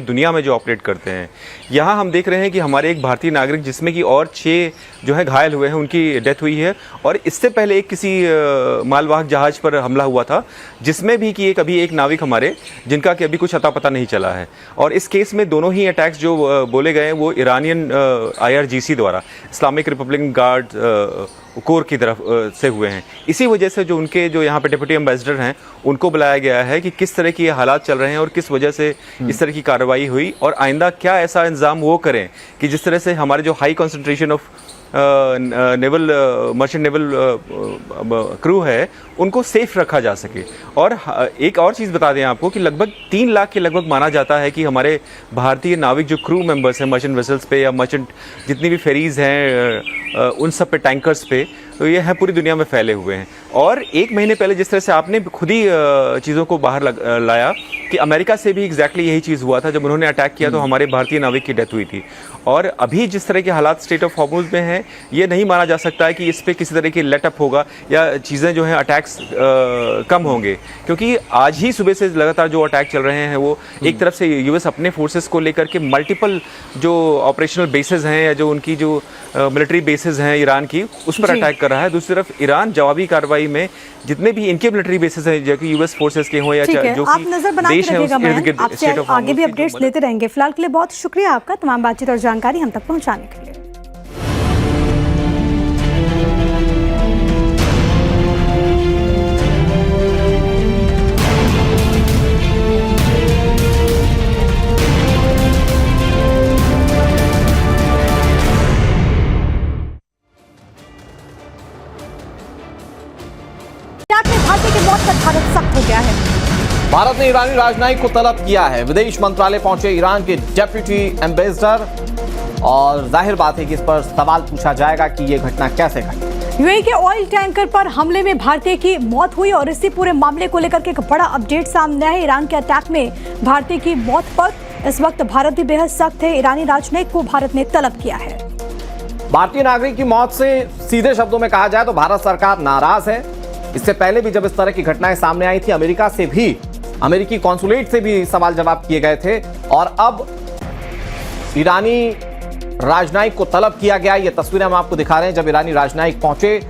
दुनिया में जो ऑपरेट करते हैं। यहाँ हम देख रहे हैं कि हमारे एक भारतीय नागरिक जिसमें कि और 6 जो है घायल हुए हैं, उनकी डेथ हुई है। और इससे पहले एक किसी मालवाहक जहाज पर हमला हुआ था जिसमें भी कि अभी एक नाविक हमारे जिनका कि अभी कुछ अता पता नहीं चला है। और इस केस में दोनों ही अटैक्स जो बोले गए हैं वो ईरानियन IRGC द्वारा, इस्लामिक रिपब्लिक गार्ड कोर की तरफ से हुए हैं। इसी वजह से जो उनके जो यहाँ पे डिप्टी एम्बेसडर हैं उनको बुलाया गया है कि किस तरह की ये हालात चल रहे हैं और किस वजह से इस तरह की कार्रवाई हुई, और आइंदा क्या ऐसा इंतजाम वो करें कि जिस तरह से हमारे जो high concentration of naval merchant naval crew है उनको सेफ रखा जा सके। और एक और चीज़ बता दें आपको कि लगभग 3 लाख के लगभग माना जाता है कि हमारे भारतीय नाविक जो क्रू मेंबर्स हैं मर्चेंट वेसल्स पे या मर्चेंट जितनी भी फेरीज़ हैं उन सब पे, टैंकर्स पे, तो ये हैं पूरी दुनिया में फैले हुए हैं। और 1 महीने पहले जिस तरह से आपने खुद ही चीज़ों को बाहर लाया कि अमेरिका से भी एग्जैक्टली यही चीज़ हुआ था, जब उन्होंने अटैक किया तो हमारे भारतीय नाविक की डेथ हुई थी। और अभी जिस तरह के हालात स्टेट ऑफ हॉर्मुज़ में हैं, ये नहीं माना जा सकता है कि इस पर किसी तरह की लेटअप होगा या चीज़ें जो हैं अटैक्स कम होंगे, क्योंकि आज ही सुबह से लगातार जो अटैक चल रहे हैं वो एक तरफ से US अपने फोर्सेस को लेकर के मल्टीपल जो ऑपरेशनल बेसेस हैं या जो उनकी जो मिलिट्री बेसेस हैं ईरान की, उस पर अटैक कर रहा है। दूसरी तरफ ईरान जवाबी कार्रवाई में जितने भी इनके मिलिट्री बेसेस हैं जो कि US फोर्सेस के हों या जो आप नजर बना के रखिएगा, आपसे आगे भी अपडेट्स लेते रहेंगे। फिलहाल के लिए बहुत शुक्रिया आपका तमाम बातचीत और जानकारी हम तक पहुंचाने के लिए। भारतीय की मौत पर भारत सख्त हो गया है। भारत ने ईरानी राजनयिक को तलब किया है। विदेश मंत्रालय पहुंचे ईरान के डेप्यूटी एम्बेसडर, और जाहिर बात है कि इस पर सवाल पूछा जाएगा कि यह घटना कैसे घटी। यूएई के ऑयल टैंकर पर हमले में भारतीय की मौत हुई और इसी पूरे मामले को लेकर के एक बड़ा अपडेट सामने आया है। ईरान के अटैक में भारतीय की मौत पर इस वक्त भारत भी बेहद सख्त है। ईरानी राजनयिक को भारत ने तलब किया है। भारतीय नागरिक की मौत से सीधे शब्दों में कहा जाए तो भारत सरकार नाराज है। इससे पहले भी जब इस तरह की घटनाएं सामने आई थी, अमेरिका से भी, अमेरिकी कॉन्सुलेट से भी सवाल जवाब किए गए थे, और अब ईरानी राजनयिक को तलब किया गया। ये तस्वीरें हम आपको दिखा रहे हैं जब ईरानी राजनयिक पहुंचे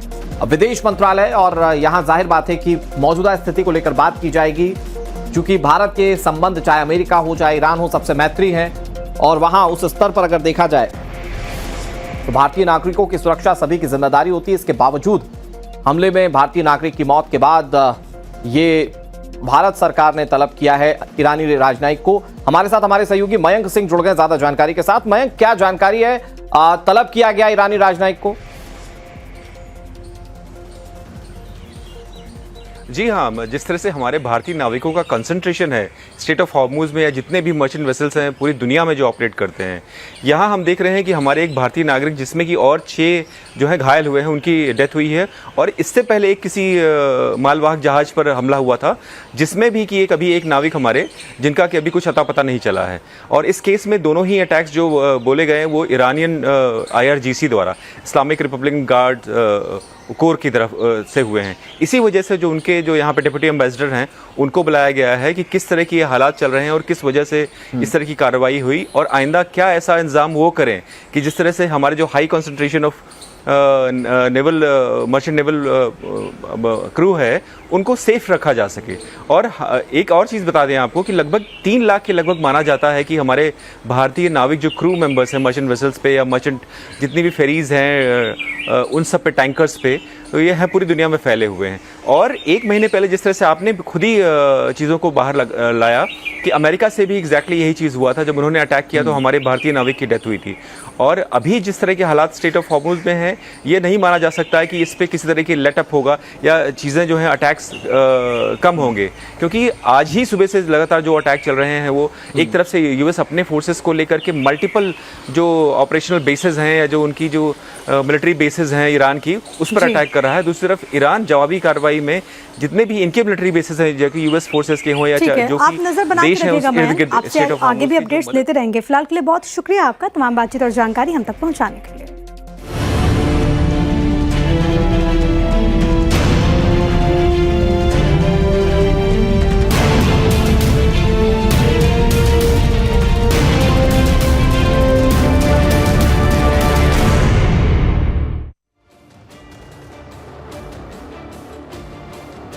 विदेश मंत्रालय, और यहां जाहिर बात है कि मौजूदा स्थिति को लेकर बात की जाएगी, क्योंकि भारत के संबंध चाहे अमेरिका हो चाहे ईरान हो सबसे मैत्री हैं, और वहां उस स्तर पर अगर देखा जाए तो भारतीय नागरिकों की सुरक्षा सभी की जिम्मेदारी होती है। इसके बावजूद हमले में भारतीय नागरिक की मौत के बाद ये भारत सरकार ने तलब किया है ईरानी राजनयिक को। हमारे साथ हमारे सहयोगी मयंक सिंह जुड़ गए ज्यादा जानकारी के साथ। मयंक, क्या जानकारी है, तलब किया गया ईरानी राजनयिक को? जी हाँ, जिस तरह से हमारे भारतीय नाविकों का कंसंट्रेशन है स्टेट ऑफ हॉर्मुज़ में या जितने भी मर्चेंट वेसल्स हैं पूरी दुनिया में जो ऑपरेट करते हैं, यहाँ हम देख रहे हैं कि हमारे एक भारतीय नागरिक जिसमें कि और 6 जो है घायल हुए हैं, उनकी डेथ हुई है। और इससे पहले एक किसी मालवाहक जहाज पर हमला हुआ था जिसमें भी कि अभी एक नाविक हमारे जिनका कि अभी कुछ अता पता नहीं चला है। और इस केस में दोनों ही अटैक्स जो बोले गए हैं वो ईरानियन IRGC द्वारा, इस्लामिक रिपब्लिक गार्ड कोर की तरफ से हुए हैं। इसी वजह से जो उनके जो यहाँ पे डिप्टी एम्बेसडर हैं उनको बुलाया गया है कि किस तरह की ये हालात चल रहे हैं और किस वजह से इस तरह की कार्रवाई हुई, और आइंदा क्या ऐसा इंतजाम वो करें कि जिस तरह से हमारे जो high concentration of naval merchant naval crew है उनको सेफ रखा जा सके। और एक और चीज़ बता दें आपको कि लगभग 3 लाख के लगभग माना जाता है कि हमारे भारतीय नाविक जो क्रू मेंबर्स हैं मर्चेंट वेसल्स पे या मर्चेंट जितनी भी फेरीज़ हैं उन सब पे, टैंकर्स पे, तो ये हैं पूरी दुनिया में फैले हुए हैं। और 1 महीने पहले जिस तरह से आपने खुद ही चीज़ों को बाहर लाया कि अमेरिका से भी एग्जैक्टली यही चीज़ हुआ था, जब उन्होंने अटैक किया तो हमारे भारतीय नाविक की डेथ हुई थी। और अभी जिस तरह के हालात स्टेट ऑफ हॉर्मुज़ में हैं, ये नहीं माना जा सकता है कि इस पर किसी तरह की लेटअप होगा या चीज़ें जो हैं अटैक्स कम होंगे, क्योंकि आज ही सुबह से लगातार जो अटैक चल रहे हैं वो एक तरफ से US अपने फोर्सेस को लेकर के मल्टीपल जो ऑपरेशनल बेसेस हैं या जो उनकी जो मिलिट्री बेसेस हैं ईरान की, उस पर अटैक कर रहा है। दूसरी तरफ ईरान जवाबी कार्रवाई में जितने भी इनके मिलिट्री बेसेस हैं जो कि US फोर्सेस के हों या जो आप नजर बना के रखिएगा, आपसे आगे भी अपडेट्स लेते रहेंगे। फिलहाल के लिए बहुत शुक्रिया आपका तमाम बातचीत और जानकारी हम तक पहुंचाने के लिए।